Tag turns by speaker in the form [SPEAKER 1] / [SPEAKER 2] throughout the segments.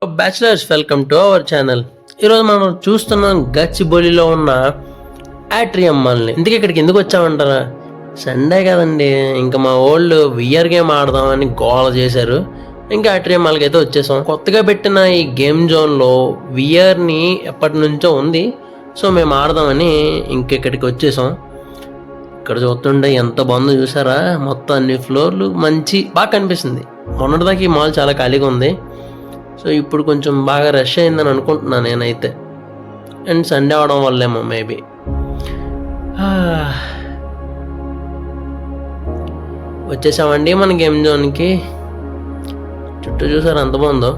[SPEAKER 1] Bachelors welcome to our channel. ఈరోజు మనం చూస్తున్నాం గచ్చిబౌలిలో ఉన్న ఆట్రియం మాల్ని. ఇందుకే ఇక్కడికి ఎందుకు వచ్చామంటారా? సండే కదండి, ఇంకా మా ఓల్డ్ విఆర్ గేమ్ ఆడదామని గోల చేశారు. ఇంకా ఆట్రియం మాల్కి అయితే వచ్చేసాం. కొత్తగా పెట్టిన ఈ గేమ్ జోన్లో విఆర్ని ఎప్పటి నుంచో ఉంది, సో మేము ఆడదామని ఇంకెక్కడికి వచ్చేసాం. ఇక్కడ చూస్తుంటే ఎంత బాగుందో చూసారా, మొత్తం అన్ని ఫ్లోర్లు మంచి బాగా కనిపిస్తుంది. మొన్నటిదాకా ఈ మాల్ చాలా ఖాళీగా ఉంది, సో ఇప్పుడు కొంచెం బాగా రష్ అయిందని అనుకుంటున్నాను నేనైతే. అండ్ సండే అవడం వల్లేమో మేబీ. వచ్చేసామండి మన గేమ్ జోన్కి. చుట్టూ చూసారు ఎంత బాగుందో.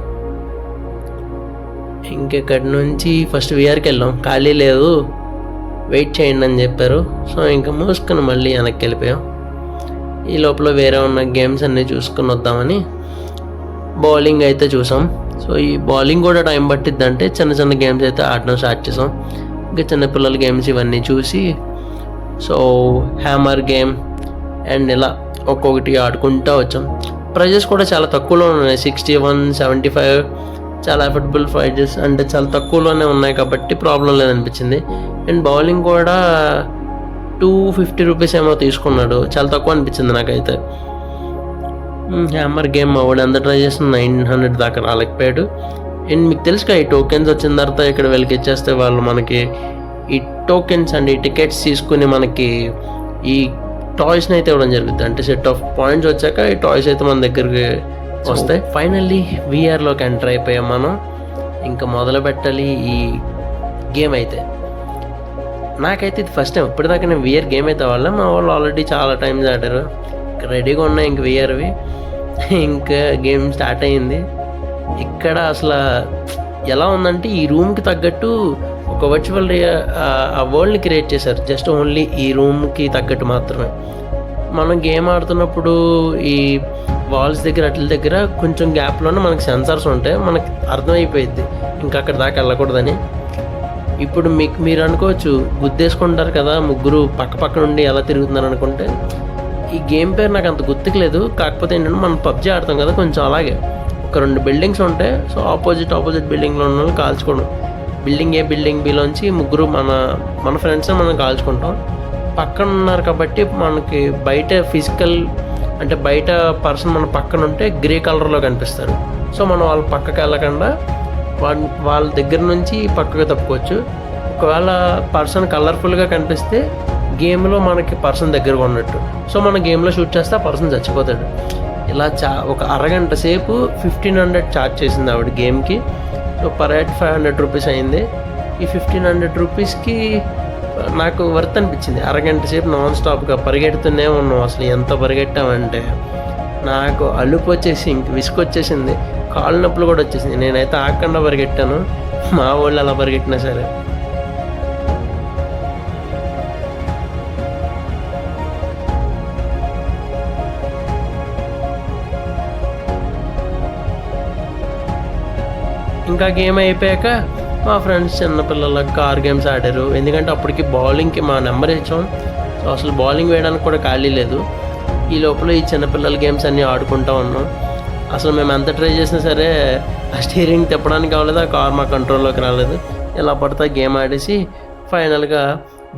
[SPEAKER 1] ఇంకెక్కడి నుంచి ఫస్ట్ విఆర్కి వెళ్ళాం, ఖాళీ లేదు వెయిట్ చేయండి అని చెప్పారు. సో ఇంకా మూసుకొని మళ్ళీ వెనక్కి వెళ్ళిపోయాం. ఈ లోపల వేరే ఉన్న గేమ్స్ అన్నీ చూసుకొని వద్దామని బౌలింగ్ అయితే చూసాం. సో ఈ బౌలింగ్ కూడా టైం పట్టిద్ది, అంటే చిన్న చిన్న గేమ్స్ అయితే ఆడడం స్టార్ట్ చేసాం. ఇంకా చిన్నపిల్లల గేమ్స్ ఇవన్నీ చూసి సో హ్యామర్ గేమ్ అండ్ ఇలా ఒక్కొక్కటి ఆడుకుంటూ వచ్చాం. ప్రైజెస్ కూడా చాలా తక్కువలో ఉన్నాయి, 61, 75, చాలా అఫోర్డబుల్ ప్రైజెస్, అంటే చాలా తక్కువలోనే ఉన్నాయి కాబట్టి ప్రాబ్లం లేదనిపించింది. అండ్ బౌలింగ్ కూడా 250 రూపీస్ ఏమో తీసుకున్నాడు, చాలా తక్కువ అనిపించింది నాకైతే. హ్యామర్ గేమ్ వాడు ఎంత ట్రై చేసిన 900 దాకా రాలేకపోయాడు. అండ్ మీకు తెలుసుగా ఈ టోకెన్స్ వచ్చిన తర్వాత ఇక్కడ వెళ్ళి ఇచ్చేస్తే వాళ్ళు మనకి ఈ టోకెన్స్ అండ్ ఈ టికెట్స్ తీసుకుని మనకి ఈ టాయ్స్ని అయితే ఇవ్వడం జరుగుతుంది. అంటే సెట్ ఆఫ్ పాయింట్స్ వచ్చాక ఈ టాయ్స్ అయితే మన దగ్గరికి వస్తాయి. ఫైనల్లీ విఆర్లోకి ఎంటర్ అయిపోయాం మనం. ఇంకా మొదలు పెట్టాలి ఈ గేమ్ అయితే. నాకైతే ఇది ఫస్ట్ టైం, ఇప్పటిదాకా నేను విఆర్ గేమ్ అయితే వాళ్ళ మా వాళ్ళు ఆల్రెడీ చాలా టైమ్స్ ఆడారు, రెడీగా ఉన్నాయి ఇంక విఆర్వి. ఇంకా గేమ్ స్టార్ట్ అయ్యింది. ఇక్కడ అసలు ఎలా ఉందంటే ఈ రూమ్కి తగ్గట్టు ఒక వర్చువల్ ఆ వరల్డ్ని క్రియేట్ చేశారు, జస్ట్ ఓన్లీ ఈ రూమ్కి తగ్గట్టు మాత్రమే. మనం గేమ్ ఆడుతున్నప్పుడు ఈ వాల్స్ దగ్గర అట్ల దగ్గర కొంచెం గ్యాప్లోనే మనకి సెన్సార్స్ ఉంటాయి, మనకి అర్థమైపోయింది ఇంకా అక్కడ దాకా వెళ్ళకూడదని. ఇప్పుడు మీరు అనుకోవచ్చు గుద్దేసుకుంటారు కదా ముగ్గురు పక్క నుండి ఎలా తిరుగుతున్నారు అనుకుంటే, ఈ గేమ్ పేరు నాకు అంత గుర్తుకులేదు. కాకపోతే ఏంటంటే మనం పబ్జీ ఆడతాం కదా, కొంచెం అలాగే ఒక 2 బిల్డింగ్స్ ఉంటాయి. సో ఆపోజిట్ బిల్డింగ్లో ఉన్న వాళ్ళు కాల్చుకోవడం, బిల్డింగ్ ఏ బిల్డింగ్ బిలోంచి ముగ్గురు మన ఫ్రెండ్స్ మనం కాల్చుకుంటాం. పక్కన ఉన్నారు కాబట్టి మనకి బయట ఫిజికల్ అంటే బయట పర్సన్ మన పక్కన ఉంటే గ్రే కలర్లో కనిపిస్తారు. సో మనం వాళ్ళ పక్కకి వెళ్ళకుండా వాళ్ళ దగ్గర నుంచి పక్కకు తప్పుకోవచ్చు. ఒకవేళ పర్సన్ కలర్ఫుల్గా కనిపిస్తే గేమ్లో మనకి పర్సన్ దగ్గరగా ఉన్నట్టు. సో మన గేమ్లో షూట్ చేస్తే ఆ పర్సన్ చచ్చిపోతాడు. ఇలా ఒక అరగంట సేపు 1500 ఛార్జ్ చేసింది ఆవిడ గేమ్కి. సో పర్ హెడ్ 500 రూపీస్ అయింది. ఈ 1500 రూపీస్కి నాకు వర్త్ అనిపించింది. అరగంట సేపు నాన్ స్టాప్గా పరిగెడుతూనే ఉన్నాం. అసలు ఎంత పరిగెట్టామంటే నాకు అలుపు వచ్చేసి ఇంక విసుకొచ్చేసింది, కాళ్ళ నొప్పులు కూడా వచ్చేసింది. నేనైతే ఆకుండా పరిగెట్టాను, మా వాళ్ళు అలా పరిగెట్టినా సరే. ఇంకా గేమ్ అయిపోయాక మా ఫ్రెండ్స్ చిన్నపిల్లల కార్ గేమ్స్ ఆడారు. ఎందుకంటే అప్పటికి బౌలింగ్కి మా నెంబర్ ఇచ్చాం, సో అసలు బౌలింగ్ వేయడానికి కూడా ఖాళీ లేదు. ఈ లోపల ఈ చిన్నపిల్లల గేమ్స్ అన్నీ ఆడుకుంటూ ఉన్నాం. అసలు మేము ఎంత ట్రై చేసినా సరే ఆ స్టీరింగ్ తిప్పడానికి అవ్వలేదు, ఆ కార్ మా కంట్రోల్లోకి రాలేదు. ఇలా పడితే గేమ్ ఆడేసి ఫైనల్గా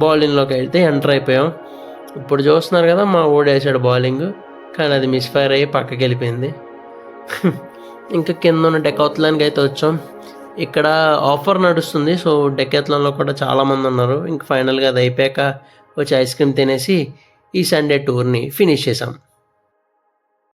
[SPEAKER 1] బౌలింగ్లోకి అయితే ఎంటర్ అయిపోయాం. ఇప్పుడు చూస్తున్నారు కదా మా ఓడేసాడు బౌలింగ్, కానీ అది మిస్ఫైర్ అయ్యి పక్కకి వెళ్ళిపోయింది. ఇంకా కింద ఉన్న డెకాథ్లాన్కి అయితే వచ్చాం. ఇక్కడ ఆఫర్ నడుస్తుంది, సో డెకాథ్లాన్లో కూడా చాలామంది ఉన్నారు. ఇంకా ఫైనల్గా అది అయిపోయాక వచ్చి ఐస్ క్రీమ్ తినేసి ఈ సండే టూర్ని ఫినిష్ చేసాం.